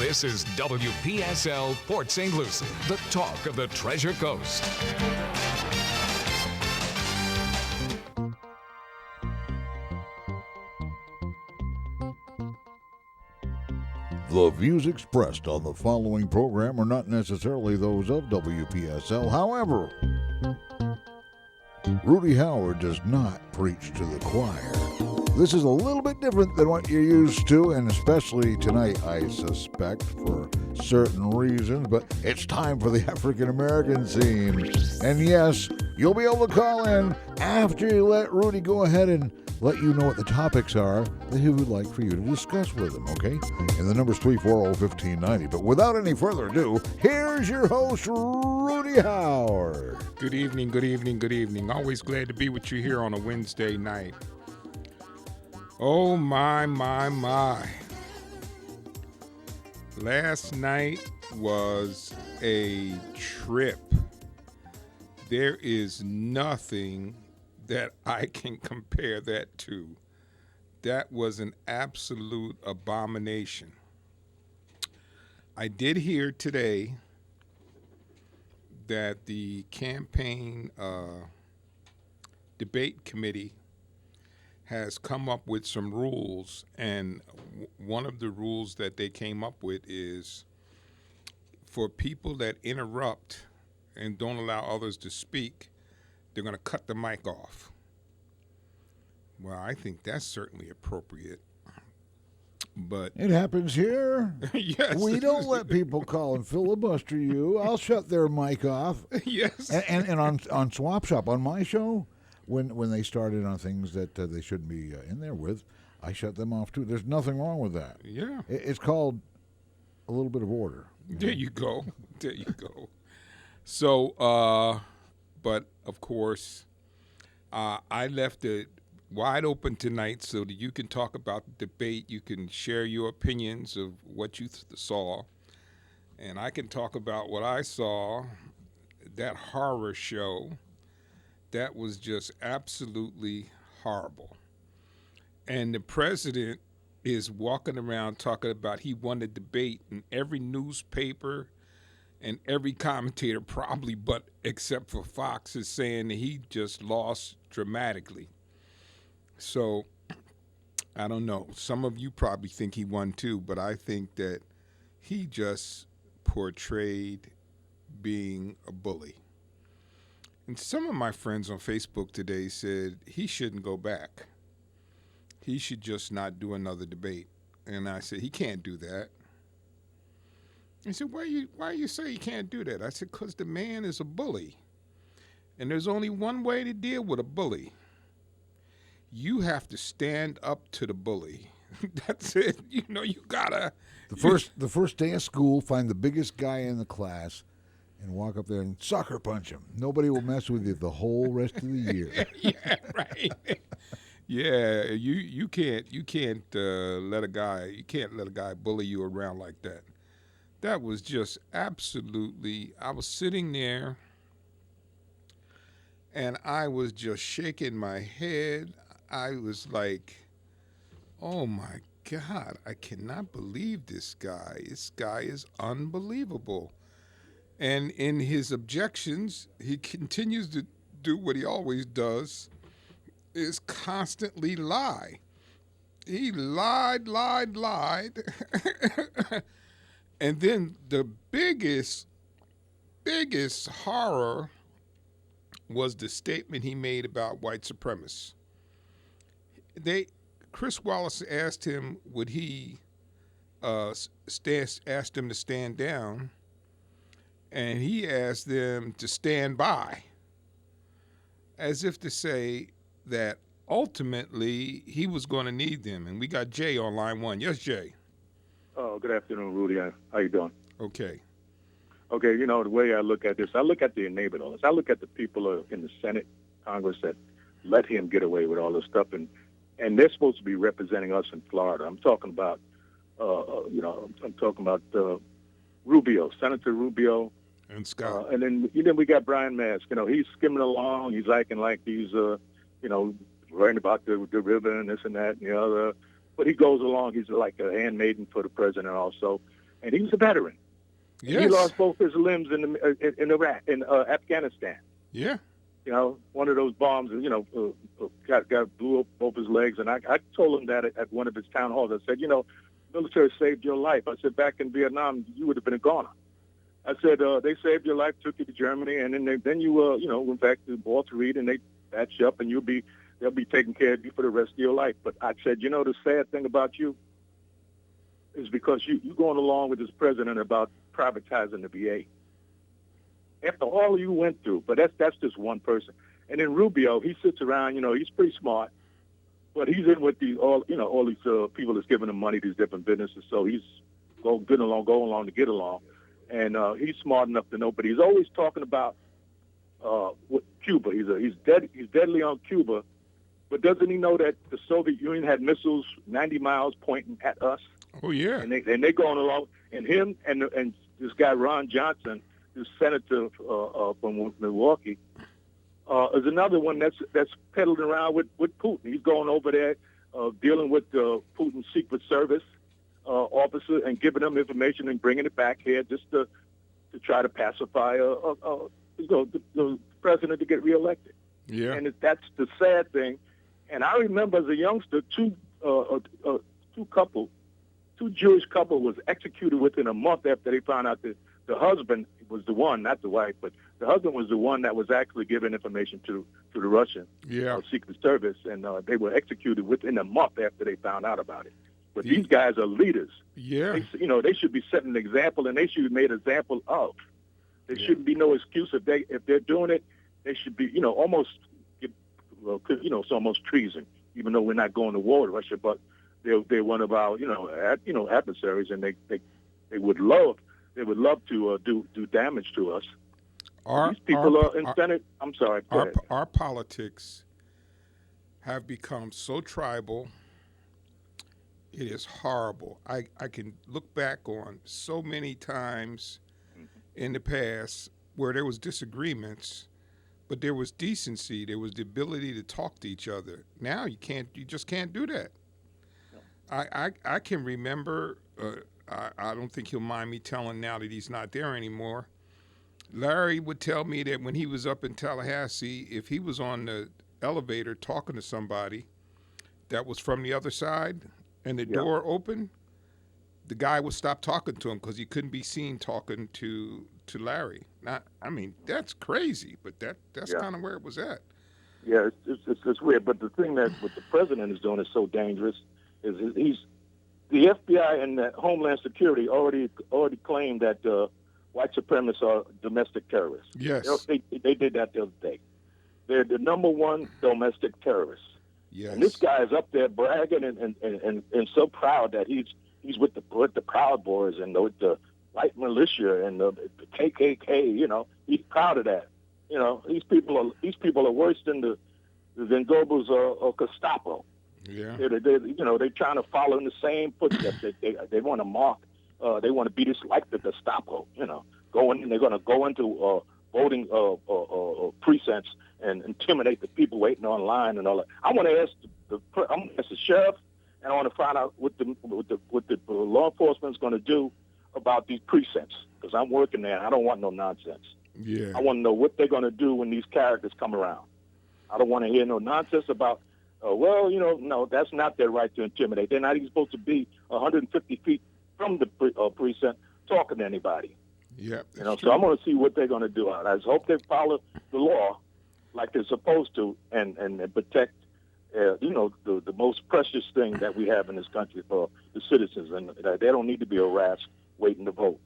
This is WPSL Port St. Lucie, the talk of the Treasure Coast. The views expressed on the following program are not necessarily those of WPSL. However, Rudy Howard does not preach to the choir. This is a little bit different than what you're used to, and especially tonight, I suspect, for certain reasons, but it's time for the African American scene. And yes, you'll be able to call in after you let Rudy go ahead and let you know what the topics are that he would like for you to discuss with him, okay? And the number's 340-1590. But without any further ado, here's your host, Rudy Howard. Good evening, good evening, good evening. Always glad to be with you here on a Wednesday night. Oh, my. Last night was a trip. There is nothing that I can compare that to. That was an absolute abomination. I did hear today that the campaign debate committee has come up with some rules, and one of the rules that they came up with is for people that interrupt and don't allow others to speak, they're going to cut the mic off. Well, I think that's certainly appropriate. But it happens here. Yes. We don't let people call and filibuster you. I'll shut their mic off. Yes. And on Swap Shop, on my show, when they started on things that they shouldn't be in there with, I shut them off too. There's nothing wrong with that. Yeah. It's called a little bit of order. There you go. There you go. So, but of course, I left it wide open tonight so that you can talk about the debate. You can share your opinions of what you saw. And I can talk about what I saw, that horror show. That was just absolutely horrible. And the president is walking around talking about he won the debate, and every newspaper and every commentator probably, but except for Fox, is saying that he just lost dramatically. So, I don't know. Some of you probably think he won too, but I think that he just portrayed being a bully. And some of my friends on Facebook today said he shouldn't go back. He should just not do another debate. And I said, he can't do that. He said, why you say he can't do that? I said, because the man is a bully. And there's only one way to deal with a bully. You have to stand up to the bully. That's it. You gotta. The first day of school, find the biggest guy in the class and walk up there and sucker punch him. Nobody will mess with you the whole rest of the year. Yeah, right. Yeah, you can't let a guy bully you around like that. That was just absolutely. I was sitting there and I was just shaking my head. I was like, oh my God, I cannot believe this guy. This guy is unbelievable. And in his objections, he continues to do what he always does, is constantly lie. He lied. And then the biggest horror was the statement he made about white supremacists. Chris Wallace asked him, would he asked them to stand down, and he asked them to stand by, as if to say that ultimately he was going to need them. And we got Jay on line one. Yes, Jay. Oh, good afternoon, Rudy. How you doing? Okay. Okay, the way I look at this, I look at the enablement of this. I look at the people in the Senate, Congress that let him get away with all this stuff, and they're supposed to be representing us in Florida. I'm talking about, Rubio, Senator Rubio. And Scott. And then we got Brian Mask. He's skimming along. He's acting like he's, worrying about the river and this and that and the other. But he goes along. He's like a handmaiden for the president also. and he was a veteran. Yes. He lost both his limbs in Iraq, in Afghanistan. Yeah. You know, one of those bombs, got blew up both his legs. And I told him that at one of his town halls. I said, military saved your life. I said, back in Vietnam, you would have been a goner. I said, they saved your life, took you to Germany, and then you went back to Walter Reed, and they patched you up, and they'll be taking care of you for the rest of your life. But I said, the sad thing about you is because you're going along with this president about privatizing the VA. After all you went through, but that's just one person. And then Rubio, he sits around, he's pretty smart, but he's in with all these people that's giving him money, these different businesses. So he's going along to get along. And he's smart enough to know, but he's always talking about Cuba. He's deadly on Cuba, but doesn't he know that the Soviet Union had missiles 90 miles pointing at us? Oh yeah. And they're going along, and him and this guy Ron Johnson, this senator from Milwaukee, is another one that's peddling around with Putin. He's going over there dealing with Putin's Secret Service officer and giving them information and bringing it back here just to try to pacify the president to get reelected. Yeah. And that's the sad thing. And I remember as a youngster, two Jewish couple was executed within a month after they found out that the husband was the one, not the wife, but the husband was the one that was actually giving information to the Russian Secret Service, and they were executed within a month after they found out about it. But these guys are leaders. Yeah. They should be setting an example, and they should be made an example of. There shouldn't be no excuse if they're doing it. They should be, it's almost treason, even though we're not going to war with Russia, but they're one of our, adversaries, and they would love to do damage to us. These people are in Senate. I'm sorry. Go ahead. Our politics have become so tribal. It is horrible. I can look back on so many times in the past where there was disagreements, but there was decency. There was the ability to talk to each other. Now you just can't do that. I can remember, I don't think he'll mind me telling now that he's not there anymore. Larry would tell me that when he was up in Tallahassee, if he was on the elevator talking to somebody that was from the other side and the door opened, the guy would stop talking to him because he couldn't be seen talking to Larry. That's crazy, but that's kind of where it was at. Yeah, it's weird. But the thing that what the president is doing is so dangerous is the FBI and the Homeland Security already claimed that white supremacists are domestic terrorists. Yes. They did that the other day. They're the number one domestic terrorists. Yes. And this guy is up there bragging and so proud that he's with the Proud Boys and with the white militia and the KKK. He's proud of that. These people are worse than Goebbels or Gestapo. Yeah. They're trying to follow in the same footsteps. They want to mark. They want to be just like the Gestapo. They're going to go into voting precincts and intimidate the people waiting online and all that. I want to ask the sheriff, and I want to find out what the law enforcement is going to do about these precincts, because I'm working there and I don't want no nonsense. Yeah. I want to know what they're going to do when these characters come around. I don't want to hear no nonsense about, no, that's not their right to intimidate. They're not even supposed to be 150 feet from the precinct talking to anybody. Yeah. So I'm going to see what they're going to do. I just hope they follow the law like they're supposed to and protect, the most precious thing that we have in this country for the citizens. And they don't need to be harassed waiting to vote,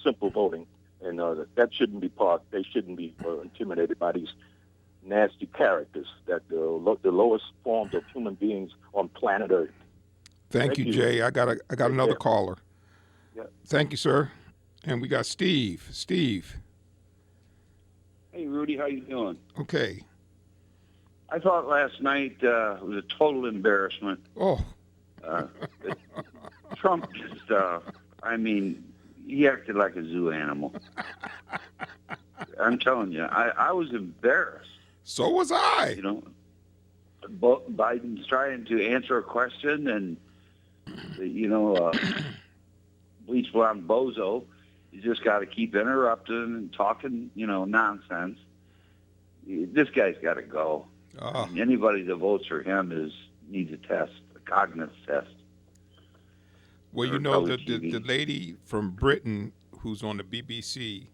simple voting. And that shouldn't be they shouldn't be intimidated by these nasty characters that the lowest forms of human beings on planet Earth. Thank you, Jay. I got another caller. Yeah. Thank you, sir. And we got Steve. Steve. Hey, Rudy, how you doing? Okay. I thought last night was a total embarrassment. Oh. Trump just, he acted like a zoo animal. I'm telling you, I was embarrassed. So was I. Biden's trying to answer a question, and bleach blonde bozo. You just got to keep interrupting and talking, nonsense. This guy's got to go. I mean, anybody that votes for him needs a test, a cognitive test. Well, the lady from Britain who's on the BBC,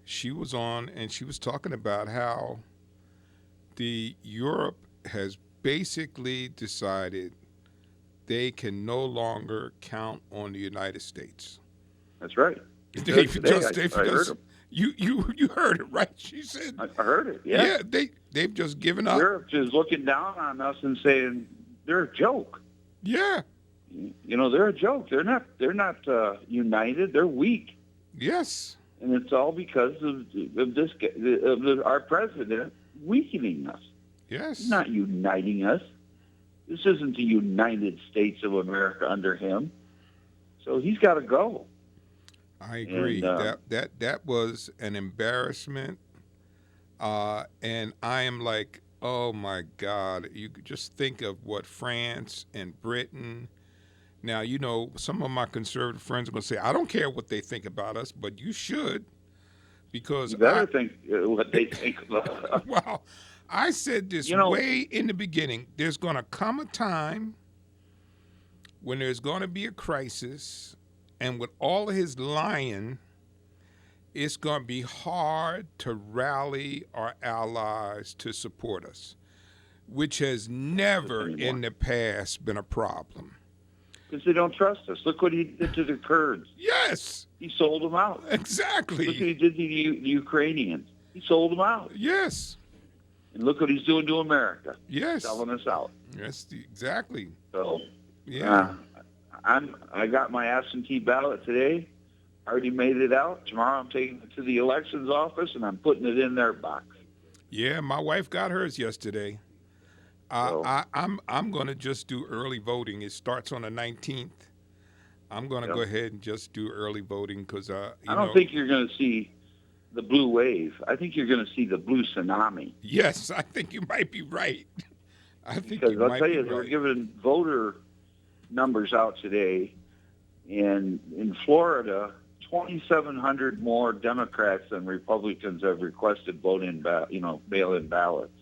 she was on and she was talking about how Europe has basically decided they can no longer count on the United States. That's right. I heard him. You heard it, right? She said. I heard it. Yeah. Yeah, they've just given up. Europe is looking down on us and saying they're a joke. Yeah. They're a joke. They're not united. They're weak. Yes. And it's all because of our president weakening us. Yes. He's not uniting us. This isn't the United States of America under him. So he's got to go. I agree. And, that was an embarrassment. And I am like, oh my God, you could just think of what France and Britain. Now, some of my conservative friends are going to say, I don't care what they think about us, but you should, because you better think what they think about us. Well, I said this way in the beginning. There's going to come a time when there's going to be a crisis, and with all of his lying, it's going to be hard to rally our allies to support us, which has never in the past been a problem. Because they don't trust us. Look what he did to the Kurds. Yes. He sold them out. Exactly. Look what he did to the Ukrainians. He sold them out. Yes. And look what he's doing to America. Yes. Selling us out. Yes, exactly. So, yeah. I got my absentee ballot today. I already made it out. Tomorrow I'm taking it to the elections office, and I'm putting it in their box. Yeah, my wife got hers yesterday. I'm going to just do early voting. It starts on the 19th. I'm going to go ahead and just do early voting because I don't think you're going to see the blue wave. I think you're going to see the blue tsunami. Yes, I think you might be right. Because I'll tell you, they were giving voter numbers out today, and in Florida, 2,700 more Democrats than Republicans have requested mail-in ballots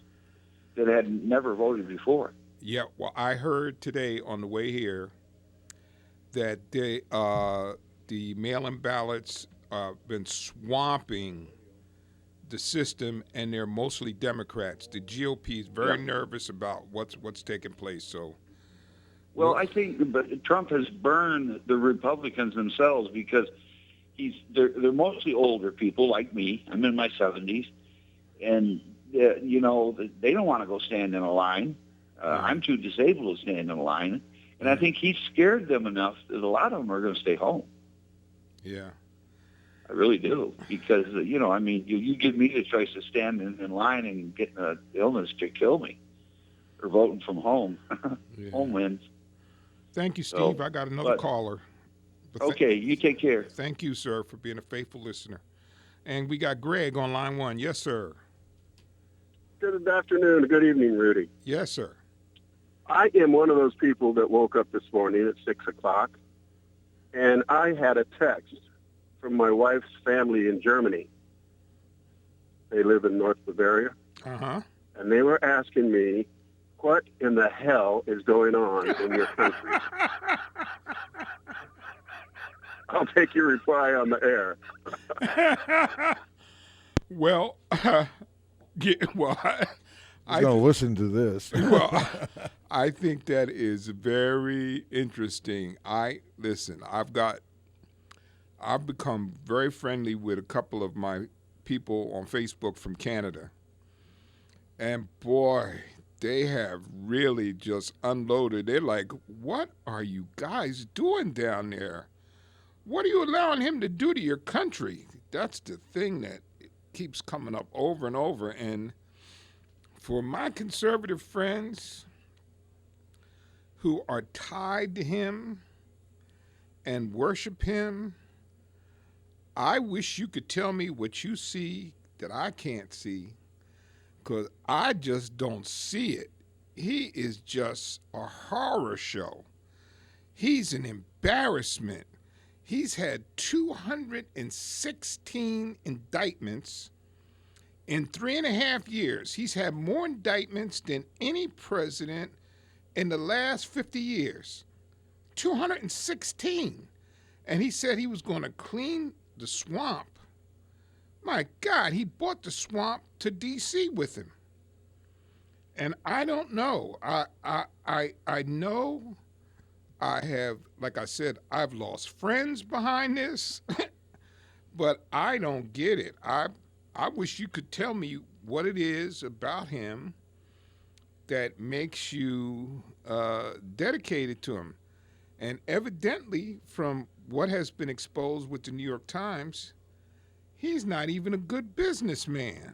that had never voted before. Yeah, well, I heard today on the way here that the mail-in ballots been swamping the system, and they're mostly Democrats. The GOP is very nervous about what's taking place. So, well, I think, but Trump has burned the Republicans themselves because they're mostly older people like me. I'm in my 70s, and they don't want to go stand in a line. I'm too disabled to stand in a line, and I think he's scared them enough that a lot of them are going to stay home. Yeah. I really do, because, you give me the choice of standing in line and getting an illness to kill me, or voting from home. Home wins. Thank you, Steve. I got another caller. Okay, you take care. Thank you, sir, for being a faithful listener. And we got Greg on line 1. Yes, sir. Good afternoon. Good evening, Rudy. Yes, sir. I am one of those people that woke up this morning at 6 o'clock, and I had a text from my wife's family in Germany. They live in North Bavaria. Uh-huh. And they were asking me, what in the hell is going on in your country? I'll take your reply on the air. Well, I'm going to listen to this. Well, I think that is very interesting. I've become very friendly with a couple of my people on Facebook from Canada. And boy, they have really just unloaded. They're like, what are you guys doing down there? What are you allowing him to do to your country? That's the thing that keeps coming up over and over. And for my conservative friends who are tied to him and worship him, I wish you could tell me what you see that I can't see, because I just don't see it. He is just a horror show. He's an embarrassment. He's had 216 indictments in 3.5 years. He's had more indictments than any president in the last 50 years. 216. And he said he was going to clean the swamp. My God, he brought the swamp to D.C. with him. And I don't know. I know I have, like I said, I've lost friends behind this, but I don't get it. I wish you could tell me what it is about him that makes you dedicated to him. And evidently, from what has been exposed with the New York Times, he's not even a good businessman.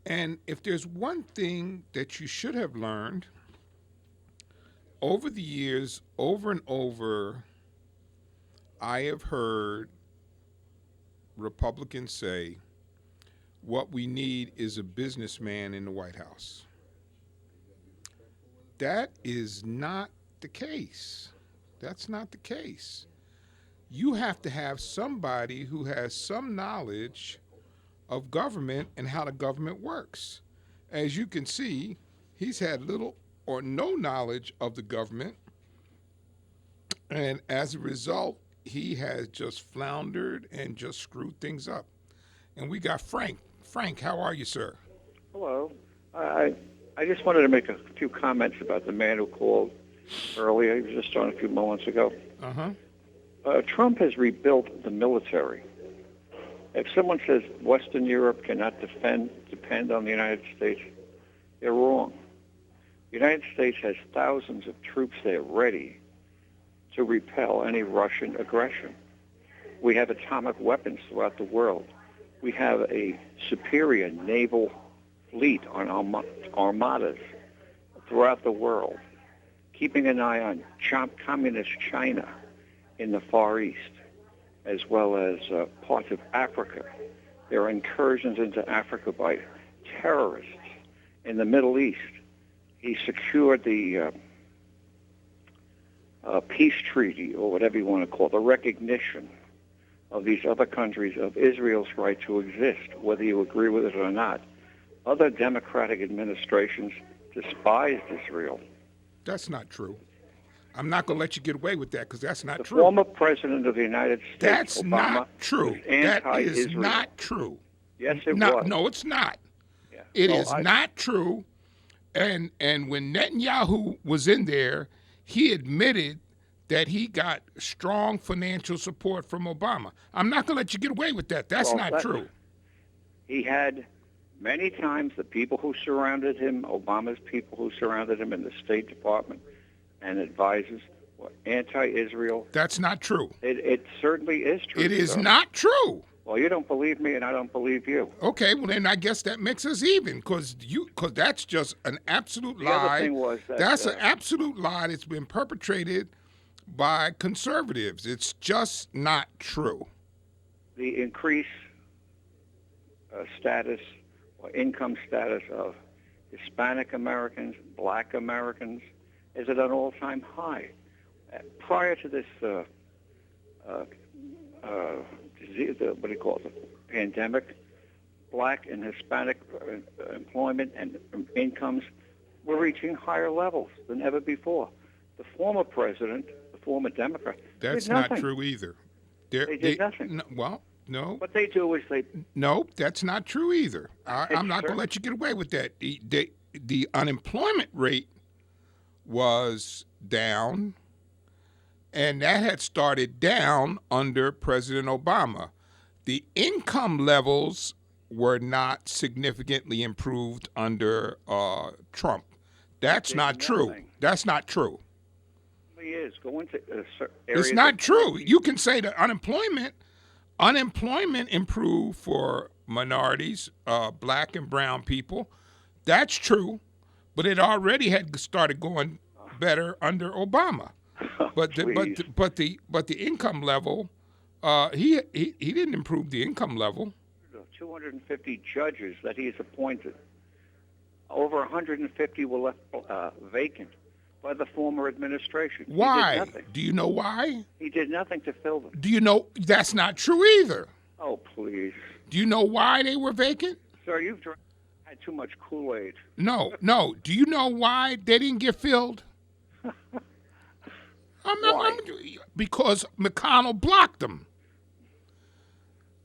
And if there's one thing that you should have learned over the years, over and over, I have heard Republicans say, what we need is a businessman in the White House. That is not the case. That's not the case. You have to have somebody who has some knowledge of government and how the government works. As you can see, he's had little or no knowledge of the government, and as a result, he has just floundered and just screwed things up. And we got Frank. Frank, how are you, sir? Hello. I just wanted to make a few comments about the man who called earlier. He was just on a few moments ago. Trump has rebuilt the military. If someone says Western Europe cannot depend on the United States, they're wrong. The United States has thousands of troops there ready to repel any Russian aggression. We have atomic weapons throughout the world. We have a superior naval fleet on armadas throughout the world, keeping an eye on communist China in the Far East, as well as parts of Africa. There are incursions into Africa by terrorists. In the Middle East, he secured the peace treaty, or whatever you want to call it, the recognition of these other countries of Israel's right to exist, whether you agree with it or not. Other democratic administrations despised Israel. That's not true. I'm not going to let you get away with that because that's not The true. former president of the United States, That's Obama, not true. was That is anti-Israel. not true. Yes, it No, was. no, it's not. Yeah. It So is not true. And when Netanyahu was in there, he admitted that he got strong financial support from Obama. I'm not going to let you get away with that. That's not true. He had many times the people who surrounded him, Obama's people who surrounded him in the State Department and advisors, were anti-Israel. That's not true. It certainly is true. It is sir. not true. Well, you don't believe me, and I don't believe you. Okay, well then I guess that makes us even, because that's just an absolute The lie. other thing was that That's an absolute lie that's been perpetrated by conservatives. It's just not true. the increased status or income status of Hispanic Americans, Black Americans, is at an all-time high. Prior to this disease, what do you call it, the pandemic, Black and Hispanic employment and incomes were reaching higher levels than ever before. The former president, the former Democrat, That's did nothing. not true either. They did nothing. No. What they do is they... No, that's not true either. I'm not going to let you get away with that. The unemployment rate was down, and that had started down under President Obama. The income levels were not significantly improved under Trump. That's not true. That's not true. He is. Go into areas. It's not true. You can say that unemployment improved for minorities, Black and brown people. That's true, but it already had started going better under Obama. But the income level, he didn't improve the income level. 250 judges that he has appointed. Over 150 were left vacant by the former administration. Why? He did nothing. Do you know why? He did nothing to fill them. Do you know that's not true either? Oh, please. Do you know why they were vacant? Sir, you've had too much Kool-Aid. No. Do you know why they didn't get filled? Why? Because McConnell blocked them.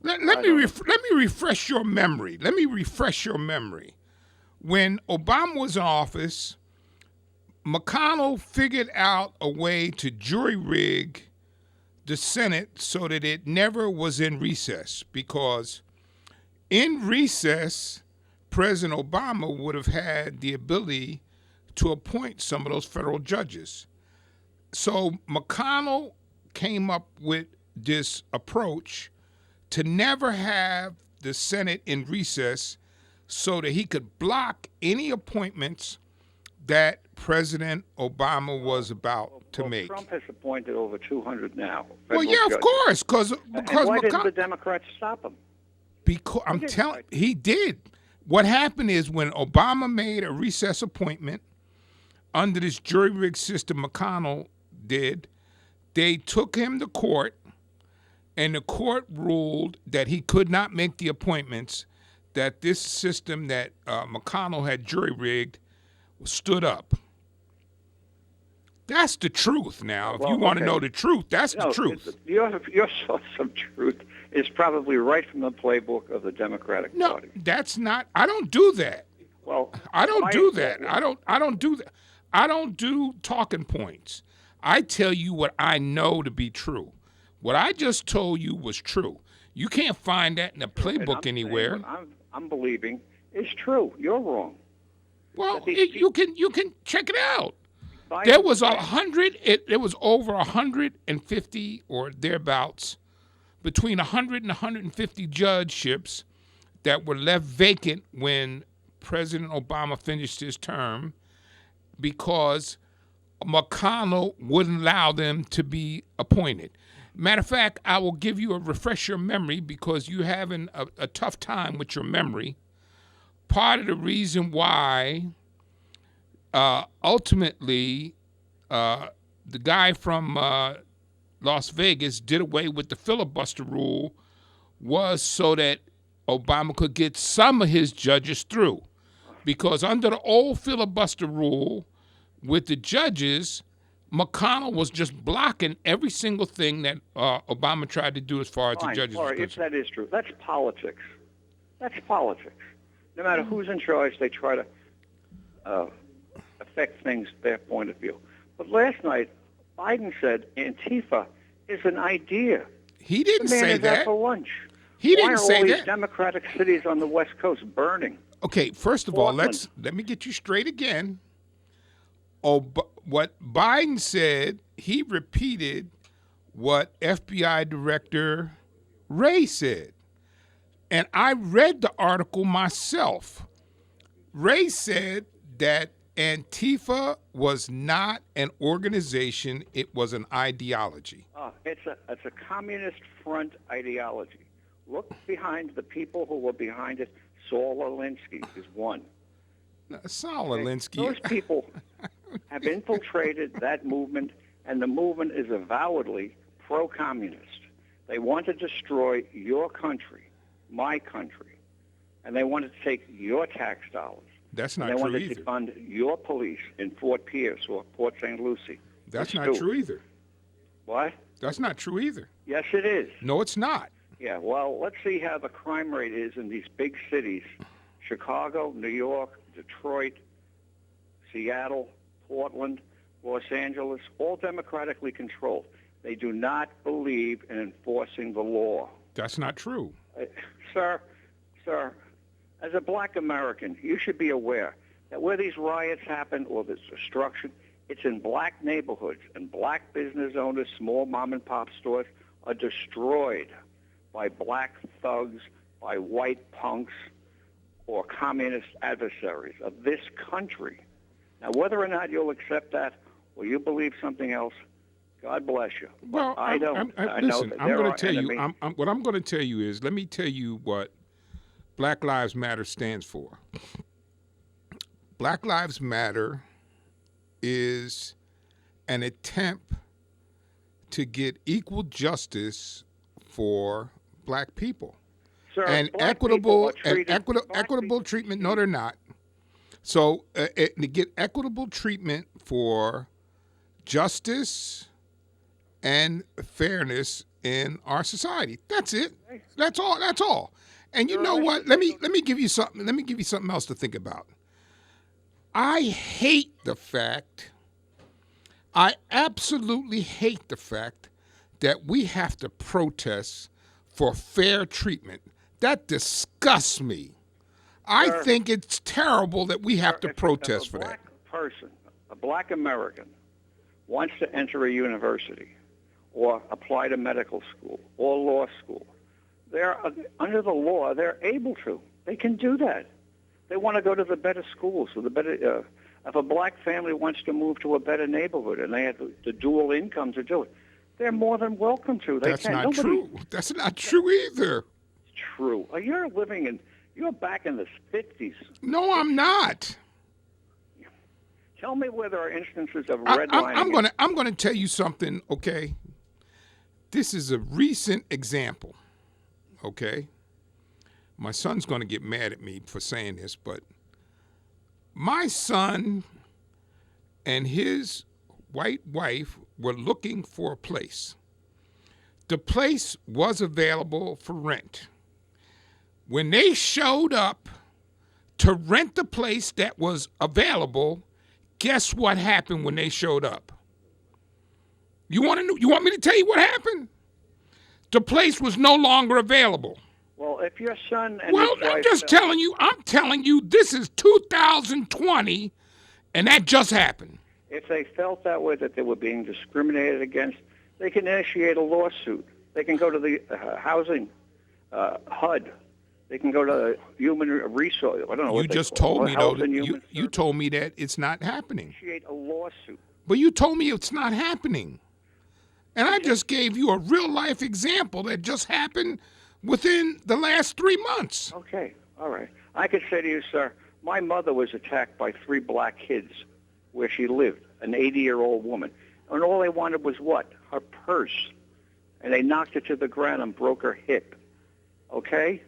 Let me refresh your memory. When Obama was in office, McConnell figured out a way to jury rig the Senate so that it never was in recess, because in recess, President Obama would have had the ability to appoint some of those federal judges. So McConnell came up with this approach to never have the Senate in recess so that he could block any appointments that President Obama was about to make. Trump has appointed over 200 now. Well, yeah, of course, because why didn't the Democrats stop him? Because I'm telling, he did. What happened is when Obama made a recess appointment under this jury rig system McConnell did, they took him to court, and the court ruled that he could not make the appointments, that this system that McConnell had jury rigged stood up. That's the truth now. If you want to know the truth, that's the truth. Your source of truth is probably right from the playbook of the Democratic Party. No, that's not. I don't do that. Well, I don't do that. I don't do that. I don't do talking points. I tell you what I know to be true. What I just told you was true. You can't find that in the playbook anywhere. I'm believing is true. You're wrong. Well, you can check it out. There was there was over 150 or thereabouts, between 100 and 150 judgeships that were left vacant when President Obama finished his term, because McConnell wouldn't allow them to be appointed. Matter of fact, I will give you a refresh your memory, because you're having a tough time with your memory. Part of the reason why ultimately the guy from Las Vegas did away with the filibuster rule was so that Obama could get some of his judges through. Because under the old filibuster rule with the judges, McConnell was just blocking every single thing that Obama tried to do as far as the judges were concerned. If that is true, that's politics. That's politics. No matter who's in charge, they try to affect things their point of view. But last night, Biden said Antifa is an idea. He didn't say that. The man is out for lunch. He didn't say that. Why are all these Democratic cities on the West Coast burning? Okay, first of all, let me get you straight again. What Biden said, he repeated what FBI Director Wray said. And I read the article myself. Wray said that Antifa was not an organization, it was an ideology. It's a communist front ideology. Look behind the people who were behind it. Saul Alinsky is one. Saul Alinsky. Those people have infiltrated that movement, and the movement is avowedly pro-communist. They want to destroy your country, my country, and they want to take your tax dollars. That's not true either. They want to defund your police in Fort Pierce or Port St. Lucie. That's not true either. What? That's not true either. Yes, it is. No, it's not. Yeah, well, let's see how the crime rate is in these big cities: Chicago, New York, Detroit, Seattle, Portland, Los Angeles, all democratically controlled. They do not believe in enforcing the law. That's not true. Sir, as a black American, you should be aware that where these riots happen or this destruction, it's in black neighborhoods, and black business owners, small mom-and-pop stores are destroyed by black thugs, by white punks, or communist adversaries of this country. Now, whether or not you'll accept that or you believe something else, God bless you. Well, I don't. Listen, I'm going to tell you. What I'm going to tell you is, let me tell you what Black Lives Matter stands for. Black Lives Matter is an attempt to get equal justice for black people. Sir, And black equitable people are treated- black equitable people- treatment. No, they're not. So to get equitable treatment for justice and fairness in our society. That's it. That's all. That's all. And you know what? Let me give you something. Let me give you something else to think about. I hate the fact. I absolutely hate the fact that we have to protest for fair treatment. That disgusts me. I Sir, think it's terrible that we have to If protest a for that. black person, a black American, wants to enter a university or apply to medical school or law school, they're under the law. They're able to. They can do that. They want to go to the better schools. So the better. If a black family wants to move to a better neighborhood and they have the dual income to do it, they're more than welcome to. They That's can. not Nobody, true. That's not true either. True. You're back in the 50s. No, I'm not. Tell me where there are instances of I'm redlining. gonna tell you something. Okay, this is a recent example. Okay, my son's gonna get mad at me for saying this, but my son and his white wife were looking for a place. The place was available for rent. When they showed up to rent the place that was available, guess what happened when they showed up? You want me to tell you what happened? The place was no longer available. Well, if your son and Well, his I'm wife just felt- telling you this is 2020 and that just happened. if they felt that way, that they were being discriminated against, they can initiate a lawsuit. They can go to the housing HUD. They can go to human resource. I don't know. You what they just call it. told me though Health that and you Human told me that it's not happening. Initiate a lawsuit. But you told me it's not happening. And I just gave you a real life example that just happened within the last 3 months. Okay, all right. I could say to you, sir, my mother was attacked by 3 black kids where she lived, an 80-year-old woman. And all they wanted was what? Her purse. And they knocked her to the ground and broke her hip. Okay?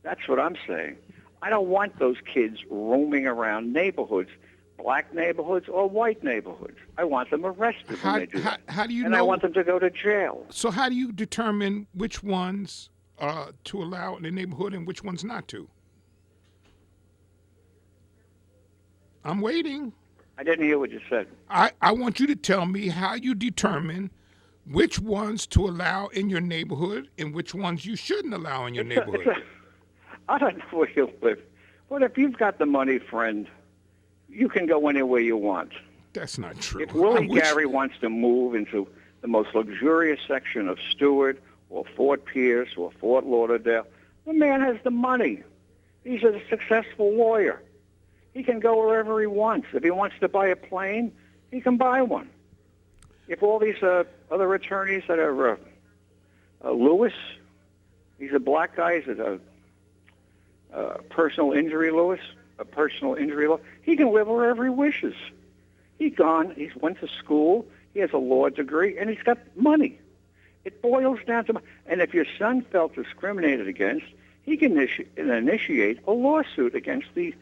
That's what I'm saying. I don't want those kids roaming around neighborhoods, black neighborhoods or white neighborhoods. I want them arrested when they do that. How do you and know? I want them to go to jail. So how do you determine which ones to allow in the neighborhood and which ones not to? I'm waiting. I didn't hear what you said. I want you to tell me how you determine which ones to allow in your neighborhood and which ones you shouldn't allow in your neighborhood. I don't know where you live, but if you've got the money, friend, you can go anywhere you want. That's not true. If Willie I wish- Gary wants to move into the most luxurious section of Stewart or Fort Pierce or Fort Lauderdale, the man has the money. He's a successful lawyer. He can go wherever he wants. If he wants to buy a plane, he can buy one. If all these other attorneys that are Lewis, he's a black guy, he's a personal injury Lewis, a personal injury law, he can live wherever he wishes. He's went to school, he has a law degree, and he's got money. It boils down to money. And if your son felt discriminated against, he can initiate a lawsuit against the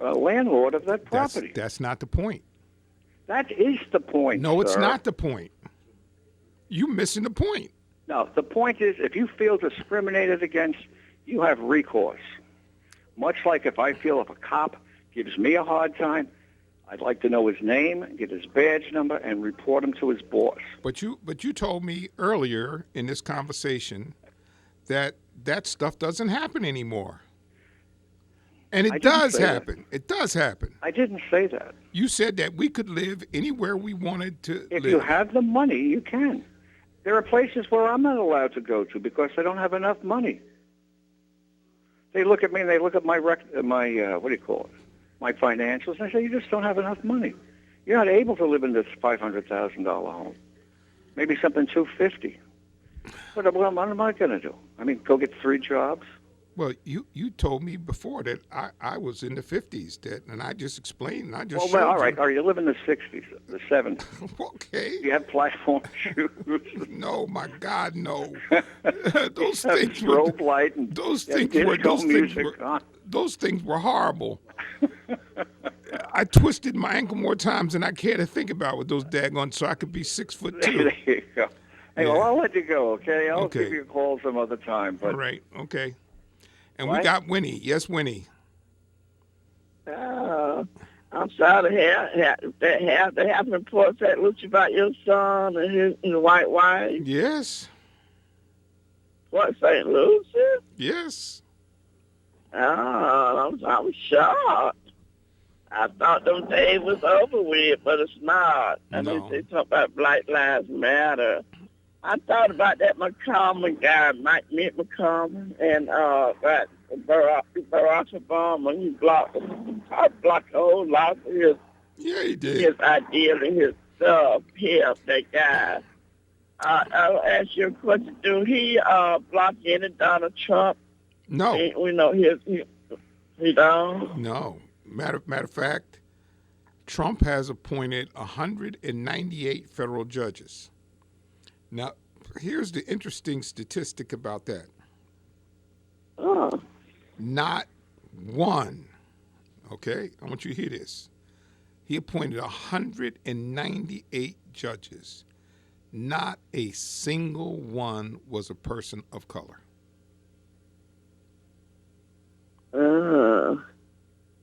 landlord of that property. That's not the point. That is the point. No, it's sir. not the point. You're missing the point. No, the point is, if you feel discriminated against, you have recourse. Much like if I feel if a cop gives me a hard time, I'd like to know his name, get his badge number, and report him to his boss. But you told me earlier in this conversation that stuff doesn't happen anymore. And I it didn't does say that. happen. It does happen. I didn't say that. You said that we could live anywhere we wanted to If live. you have the money, you can. There are places where I'm not allowed to go to because I don't have enough money. They look at me and they look at my what do you call it? My financials, and I say, you just don't have enough money. You're not able to live in this $500,000 home. Maybe something $250,000. What am I going to do? I mean, go get 3 jobs? Well, you told me before that I was in the 50s, and I just explained, and I just showed Well, all right. you. Are you living the 60s, the 70s? Okay. Do you have platform shoes? No, my God, no. Those things strobe light and those things were horrible. I twisted my ankle more times than I care to think about with those daggone, so I could be 6'2". There you go. Hey, Yeah. well, I'll let you go, okay? I'll Okay. give you a call some other time. But All right, okay. And What? we got Winnie. Yes, Winnie. I'm sorry to have in Port St. Lucie about your son and his white wife. Yes, Port St. Lucie? yes. Oh, I'm shocked. I thought them days was over with, but it's not. And No. they talk about Black Lives Matter. I thought about that McCollum guy, Mitt McCollum, and that Barack Obama. He blocked the whole lot of Yeah, he did. his idea and his stuff. Help that guy. I'll ask you a question. Do he block any Donald Trump? No, We know he don't. no. Matter of fact, Trump has appointed 198 federal judges. Now, here's the interesting statistic about that. Oh. Not one, okay? I want you to hear this. He appointed 198 judges. Not a single one was a person of color.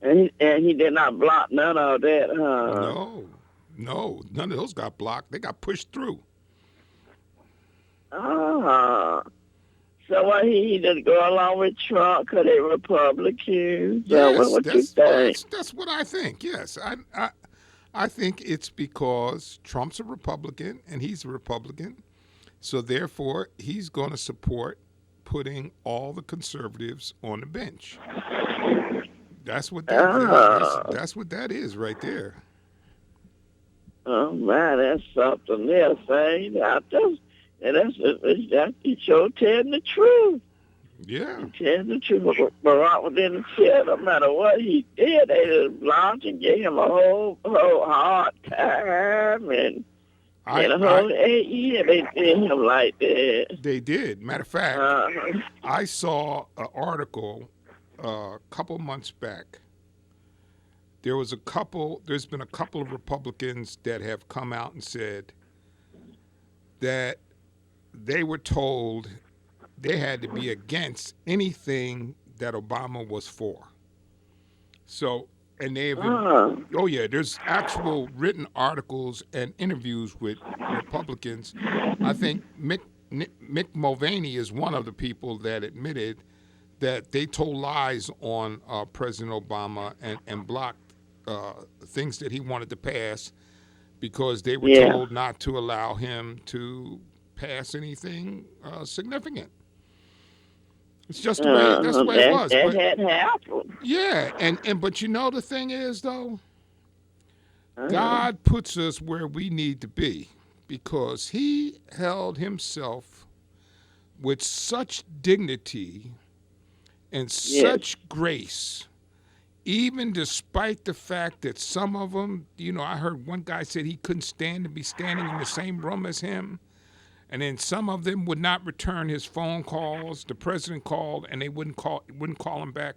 And he did not block none of that, huh? No, none of those got blocked. They got pushed through. Ah. So what, he didn't go along with Trump because they're Republicans? Yes, What you think? that's what I think. Yes, I think it's because Trump's a Republican and he's a Republican, so therefore he's going to support putting all the conservatives on the bench. That's what that's what that is right there. Oh, man, that's something else, ain't it? He sure telling the truth. Yeah. Telling the truth. Barack was in the chair. No matter what he did, they just blocked and gave him a whole hard time. And a whole 8 years they did him like that. They did. Matter of fact, I saw an article a couple months back. There's been a couple of Republicans that have come out and said that they were told they had to be against anything that Obama was for. So, and they've there's actual written articles and interviews with Republicans. I think Mick Mulvaney is one of the people that admitted that they told lies on President Obama and blocked things that he wanted to pass because they were told not to allow him to pass anything significant. It's just the way that's the way it was. That had happened. Yeah, but you know the thing is though, God puts us where we need to be because he held himself with such dignity and such grace, even despite the fact that some of them, I heard one guy said he couldn't stand to be standing in the same room as him. And then some of them would not return his phone calls. The president called and they wouldn't call him back.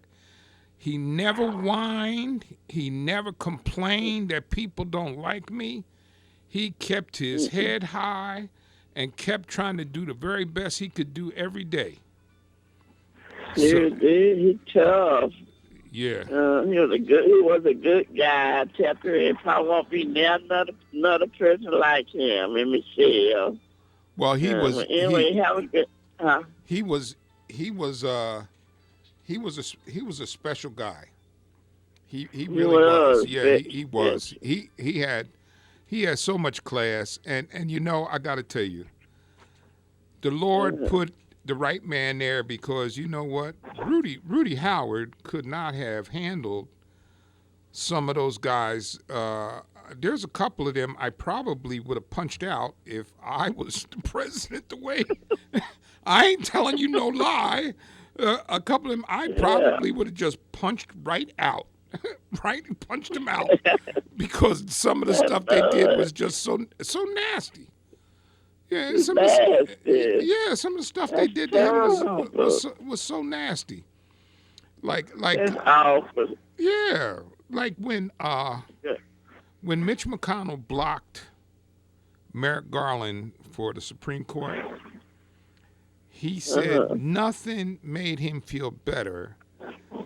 He never whined. He never complained that people don't like me. He kept his head high and kept trying to do the very best he could do every day. He tough. Yeah. He was a good guy. I tell you, if I won't be there, another person like him, and Michelle. Well, he was. Anyway, have a good. He was a special guy. He really was. Yeah, he was. He had so much class, and I got to tell you, the Lord put the right man there because you know what, Rudy Howard could not have handled some of those guys. There's a couple of them I probably would have punched out if I was the president. The way I ain't telling you no lie. A couple of them, I probably would have just punched right out, right, punched them out, because some of the stuff they did was just so nasty. Yeah, some of the stuff they did to him was so nasty. Like yeah, like when Mitch McConnell blocked Merrick Garland for the Supreme Court, he said nothing made him feel better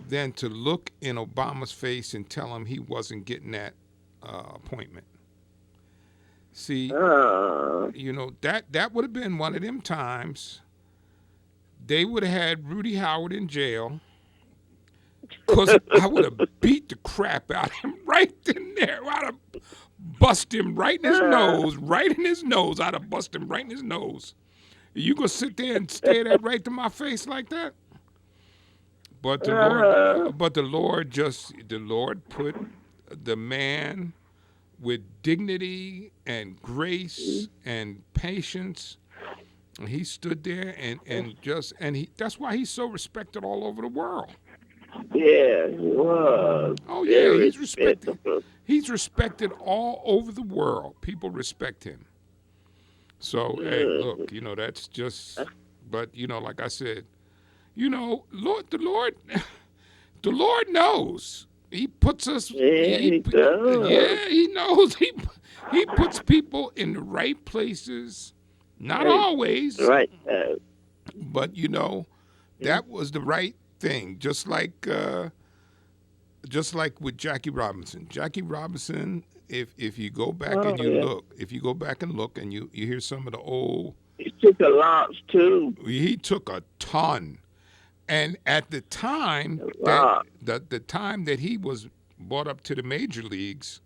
than to look in Obama's face and tell him he wasn't getting that appointment. See, that would have been one of them times they would have had Rudy Howard in jail, because I would have beat the crap out of him right in there. I'd have bust him right in his nose, I'd have bust him right in his nose. You gonna sit there and stare that right to my face like that? But the Lord put the man with dignity and grace and patience. And he stood there and that's why he's so respected all over the world. Yeah, he was. Oh yeah, he's respected. He's respected all over the world. People respect him. So hey, look, that's just. But like I said, the Lord knows. He puts us. Yeah, he does. Yeah, he knows. He puts people in the right places. Not always. Right. But that was the right thing. Just like with Jackie Robinson. Jackie Robinson, if you go back and you look, and you hear some of the old. He took a lot too. He took a ton. And at the time the time that he was brought up to the major leagues,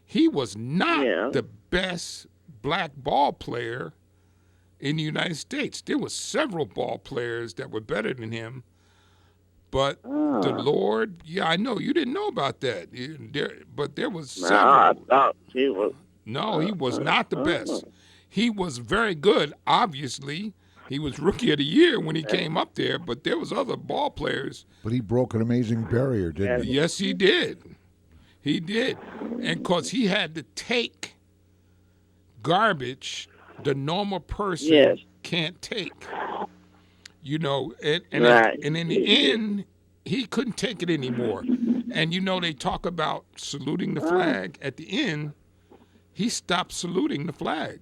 he was not the best black ball player in the United States. There were several ball players that were better than him. But the Lord, I know you didn't know about that. But there was several. I thought he was. No, he was not the best. He was very good, obviously. He was Rookie of the Year when he came up there, but there was other ball players. But he broke an amazing barrier, didn't he? Yes, he did. He did. And because he had to take garbage the normal person can't take. And in the end, he couldn't take it anymore. And they talk about saluting the flag. At the end, he stopped saluting the flag.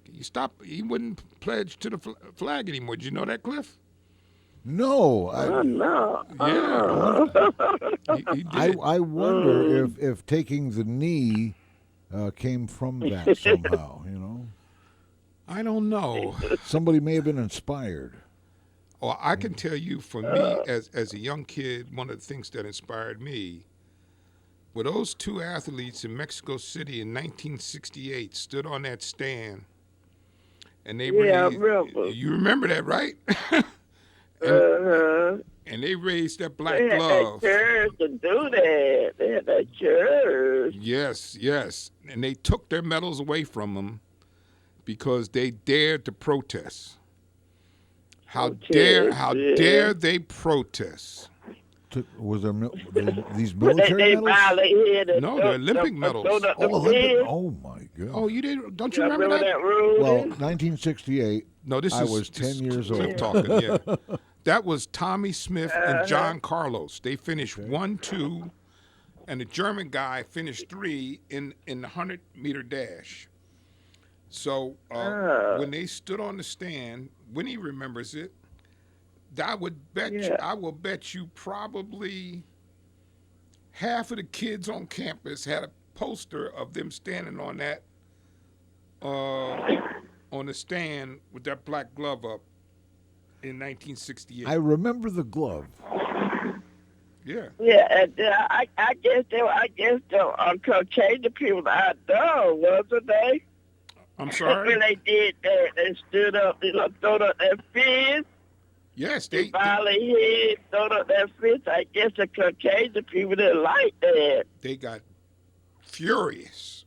He wouldn't pledge to the flag anymore. Did you know that, Cliff? No. No. Yeah. He did. I wonder if taking the knee came from that somehow, I don't know. Somebody may have been inspired. Well, I can tell you, for me, as a young kid, one of the things that inspired me were those two athletes in Mexico City in 1968 stood on that stand, and they raised. You remember that, right? And they raised that black glove. They had that church to do that. They had that church. Yes, and they took their medals away from them because they dared to protest. How dare they protest? Was there these military medals? No, they're Olympic medals. Oh my God! Oh, you didn't? Don't you remember that? Well, 1968. No, I was 10 years old. Talking, yeah. That was Tommy Smith and John Carlos. They finished 1-2, and the German guy finished 3 in the 100-meter dash. So when they stood on the stand, Winnie remembers it. I will bet you probably half of the kids on campus had a poster of them standing on that on the stand with that black glove up in 1968. I remember the glove. Yeah. Yeah, I guess the Caucasian people outdoors, wasn't they? I'm sorry? When they did that, they stood up, they threw up their fist. Yes, they finally hit, threw up their fist. I guess the Caucasian people didn't like that. They got furious.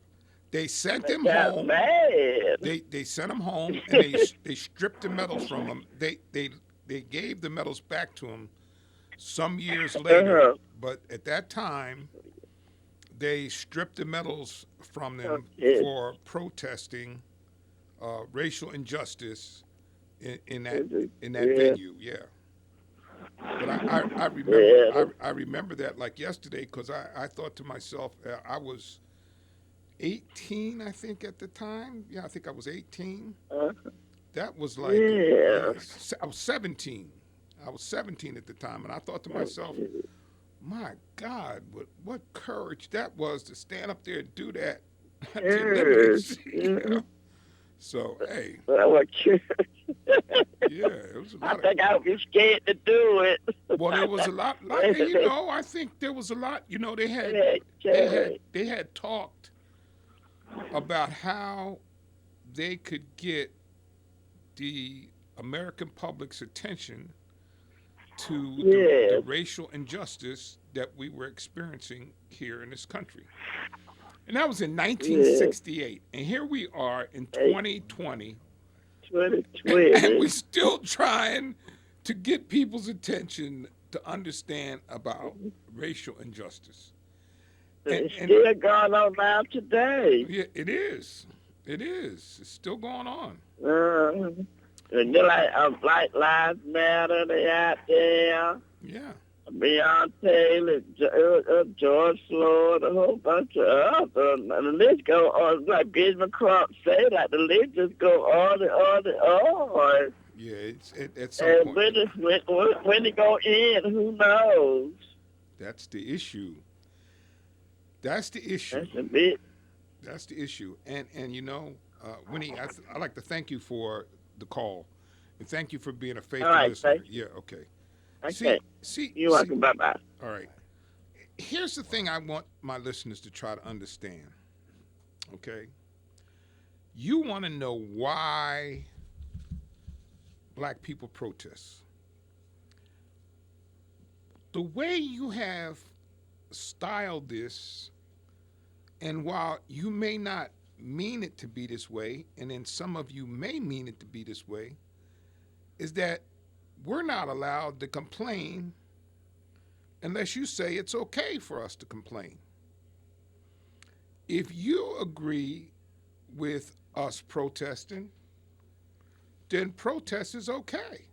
They sent them home. Mad. They sent them home, and they stripped the medals from them. They gave the medals back to them some years later. Uh-huh. But at that time, they stripped the medals from them Okay. for protesting racial injustice in that Yeah. venue. Yeah. But I remember Yeah. I remember that like yesterday because I thought to myself I was 18 I think at the time. Yeah, I think I was 18. Uh, That was like yeah. I was 17. I was 17 at the time, and I thought to myself, my God, what courage that was to stand up there and do that at the Olympics. You know? So hey, Well, yeah, it was a I lot. think I would be scared to do it. Well, there was a lot. You know, I think there was a lot. You know, they had talked about how they could get the American public's attention to the racial injustice that we were experiencing here in this country. And that was in 1968. And here we are in 2020. 2020. And we're still trying to get people's attention to understand about racial injustice. It's still going on now today. Yeah, it is. It is. It's still going on. And they're like Black Lives Matter, they out there. Yeah. Beyonce Taylor, George Floyd, a whole bunch of others. And the list go on, like Benjamin Crump say, like the list just go on and on and on. Yeah, it's at some And point. when it go in, who knows? That's the issue. That's the issue. That's a bit. That's the issue. And you know, Winnie, I'd like to thank you for the call. And thank you for being a faithful listener. Yeah, okay. Okay. See, you're welcome. Bye-bye. All right. Here's the thing I want my listeners to try to understand, okay? You want to know why black people protest. The way you have styled this, and while you may not mean it to be this way, and then some of you may mean it to be this way, is that we're not allowed to complain unless you say it's okay for us to complain. If you agree with us protesting, then protest is okay.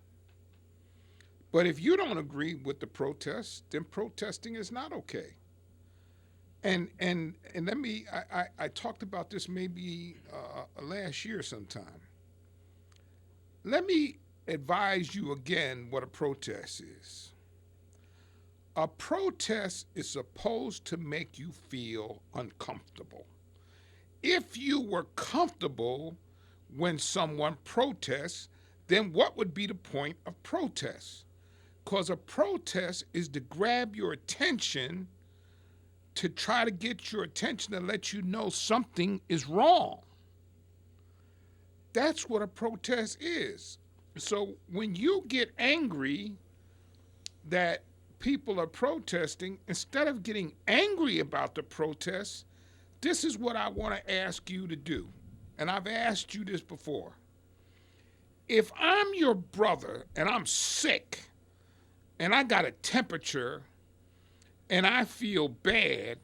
But if you don't agree with the protest, then protesting is not okay. And let me, I talked about this maybe last year sometime. Let me advise you again what a protest is. A protest is supposed to make you feel uncomfortable. If you were comfortable when someone protests, then what would be the point of protest? Because a protest is to grab your attention, to try to get your attention to let you know something is wrong. That's what a protest is. So when you get angry that people are protesting, instead of getting angry about the protest, this is what I want to ask you to do. And I've asked you this before. If I'm your brother and I'm sick and I got a temperature and I feel bad,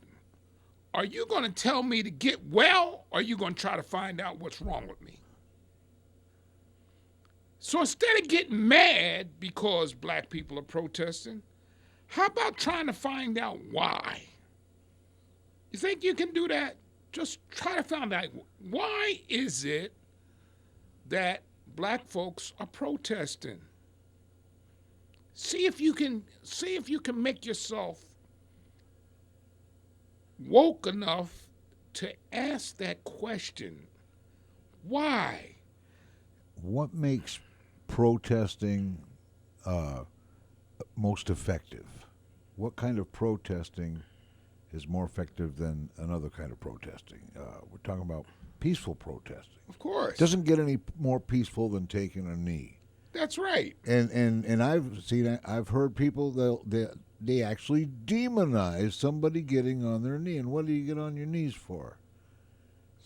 are you going to tell me to get well, or are you going to try to find out what's wrong with me? So instead of getting mad because black people are protesting, how about trying to find out why? You think you can do that? Just try to find out, why is it that black folks are protesting? See if you can make yourself woke enough to ask that question. Why? What makes protesting most effective? What kind of protesting is more effective than another kind of protesting? We're talking about peaceful protesting. Of course. Doesn't get any more peaceful than taking a knee. That's right. And I've heard people they actually demonize somebody getting on their knee. And what do you get on your knees for?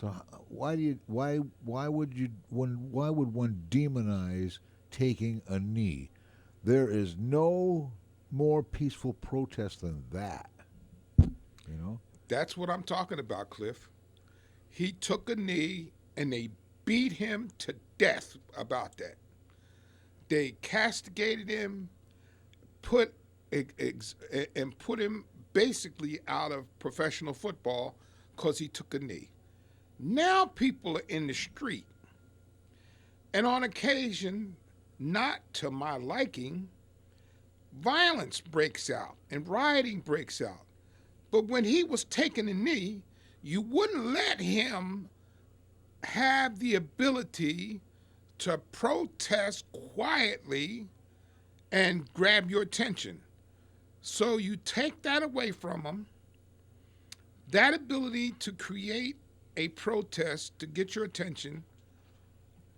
So why would one demonize taking a knee? There is no more peaceful protest than that? You know? That's what I'm talking about, Cliff. He took a knee and they beat him to death about that. They castigated him, put him basically out of professional football because he took a knee. Now people are in the street, and on occasion, not to my liking, violence breaks out and rioting breaks out. But when he was taking a knee, you wouldn't let him have the ability to protest quietly and grab your attention. So you take that away from him, that ability to create a protest to get your attention.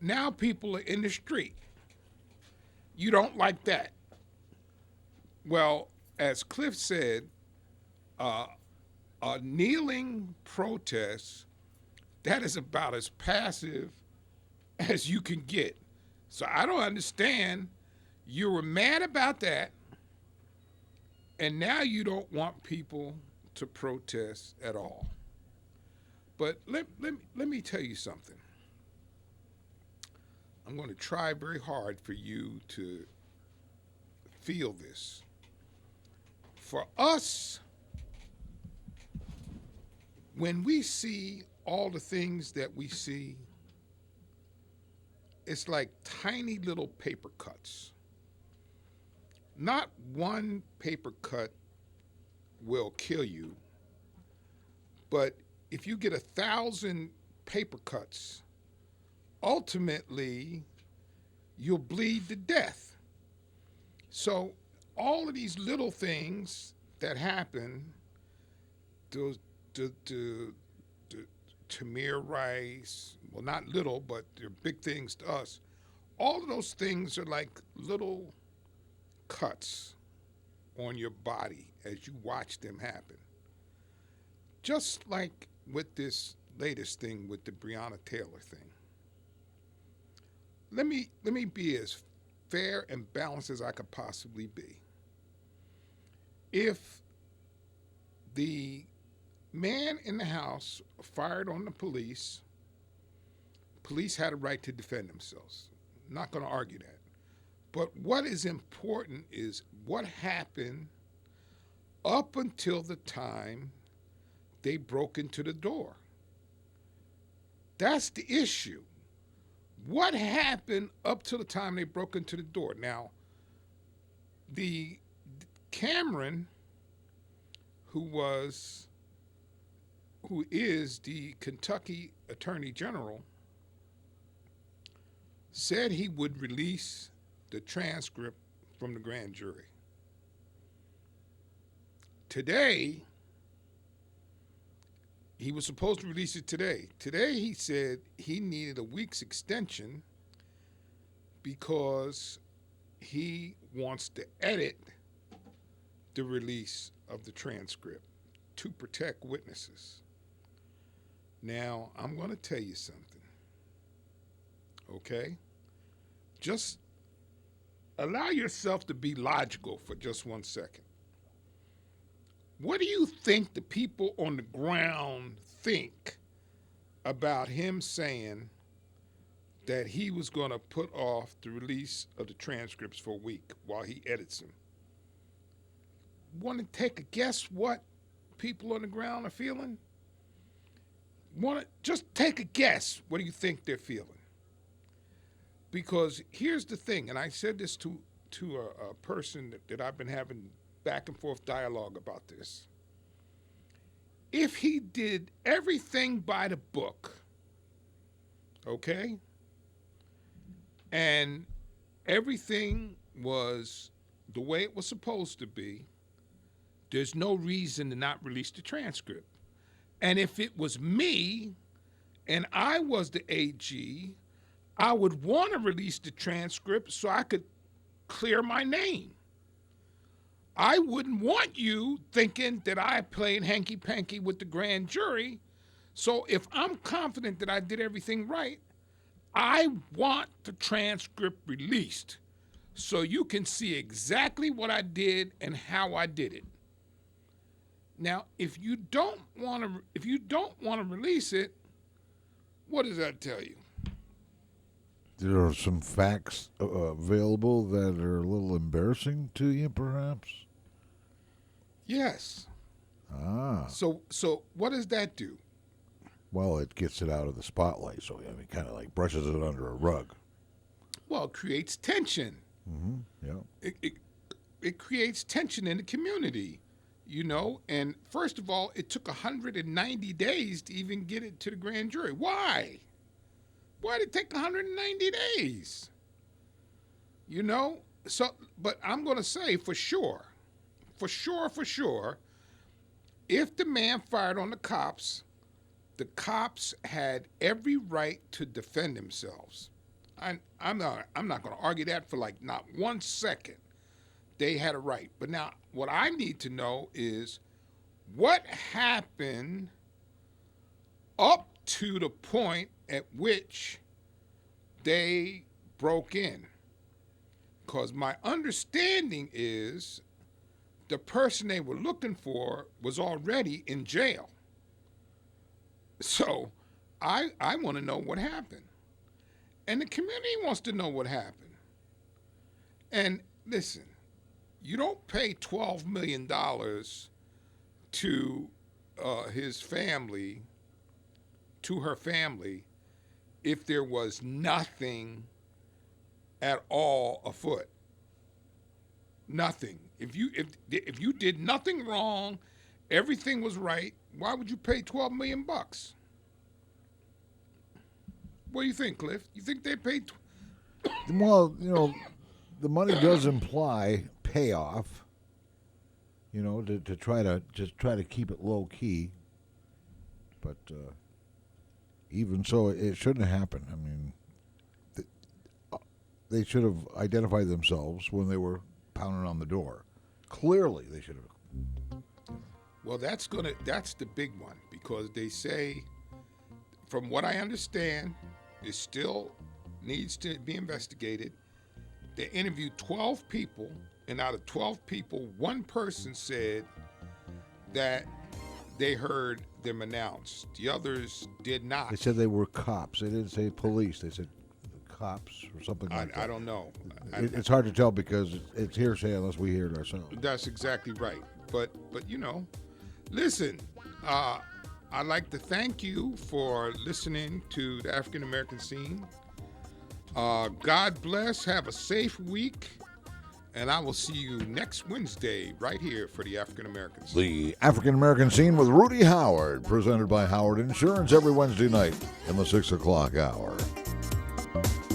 Now people are in the street. You don't like that. Well, as Cliff said, a kneeling protest, that is about as passive as you can get. So I don't understand. You were mad about that, and now you don't want people to protest at all. But let me tell you something. I'm going to try very hard for you to feel this. For us, when we see all the things that we see, it's like tiny little paper cuts. Not one paper cut will kill you, but if you get 1,000 paper cuts, ultimately you'll bleed to death. So all of these little things that happen, to Tamir Rice, well, not little, but they're big things to us. All of those things are like little cuts on your body as you watch them happen. Just like with this latest thing with the Breonna Taylor thing. Let me be as fair and balanced as I could possibly be. If the man in the house fired on the police had a right to defend themselves. I'm not going to argue that. But what is important is what happened up until the time they broke into the door. That's the issue. What happened up to the time they broke into the door? Now, the Cameron, who is the Kentucky Attorney General, said he would release the transcript from the grand jury. Today, he was supposed to release it today. Today, he said he needed a week's extension because he wants to edit the release of the transcript to protect witnesses. Now, I'm going to tell you something, okay? Just allow yourself to be logical for just 1 second. What do you think the people on the ground think about him saying that he was going to put off the release of the transcripts for a week while he edits them? Want to take a guess what people on the ground are feeling? Want to just take a guess. What do you think they're feeling? Because here's the thing, and I said this to a person that I've been having back and forth dialogue about this. If he did everything by the book, okay, and everything was the way it was supposed to be, there's no reason to not release the transcript. And if it was me and I was the AG, I would want to release the transcript so I could clear my name. I wouldn't want you thinking that I played hanky-panky with the grand jury. So if I'm confident that I did everything right, I want the transcript released so you can see exactly what I did and how I did it. Now, if you don't want to release it, what does that tell you? There are some facts available that are a little embarrassing to you, perhaps? Yes. Ah. So what does that do? Well, it gets it out of the spotlight, so I mean, kind of like brushes it under a rug. Well, it creates tension. Mm-hmm. Yeah. It creates tension in the community, you know. And first of all, it took 190 days to even get it to the grand jury. Why? Why did it take 190 days? You know. So, but I'm going to say for sure, if the man fired on the cops had every right to defend themselves. I'm not going to argue that for like not 1 second. They had a right. But now what I need to know is what happened up to the point at which they broke in. Because my understanding is the person they were looking for was already in jail. So I want to know what happened. And the community wants to know what happened. And listen, you don't pay $12 million to his family, to her family, if there was nothing at all afoot. Nothing. If you did nothing wrong, everything was right, why would you pay $12 million? What do you think, Cliff? You think they paid? Well, you know, the money does imply payoff. You know, to try to keep it low key. But even so, it shouldn't have happened. I mean, they should have identified themselves when they were pounding on the door. Clearly, they should have. Well, that's the big one, because they say, from what I understand, it still needs to be investigated. They interviewed 12 people, and out of 12 people, one person said that they heard them announced. The others did not. They said they were cops. They didn't say police. They said cops or something like that. I don't know. It's hard to tell because it's hearsay unless we hear it ourselves. That's exactly right. But you know, listen, I'd like to thank you for listening to the African American Scene. God bless. Have a safe week. And I will see you next Wednesday right here for the African American Scene. The African American Scene with Rudy Howard, presented by Howard Insurance every Wednesday night in the 6 o'clock hour.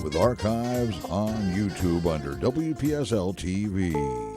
With archives on YouTube under WPSL TV.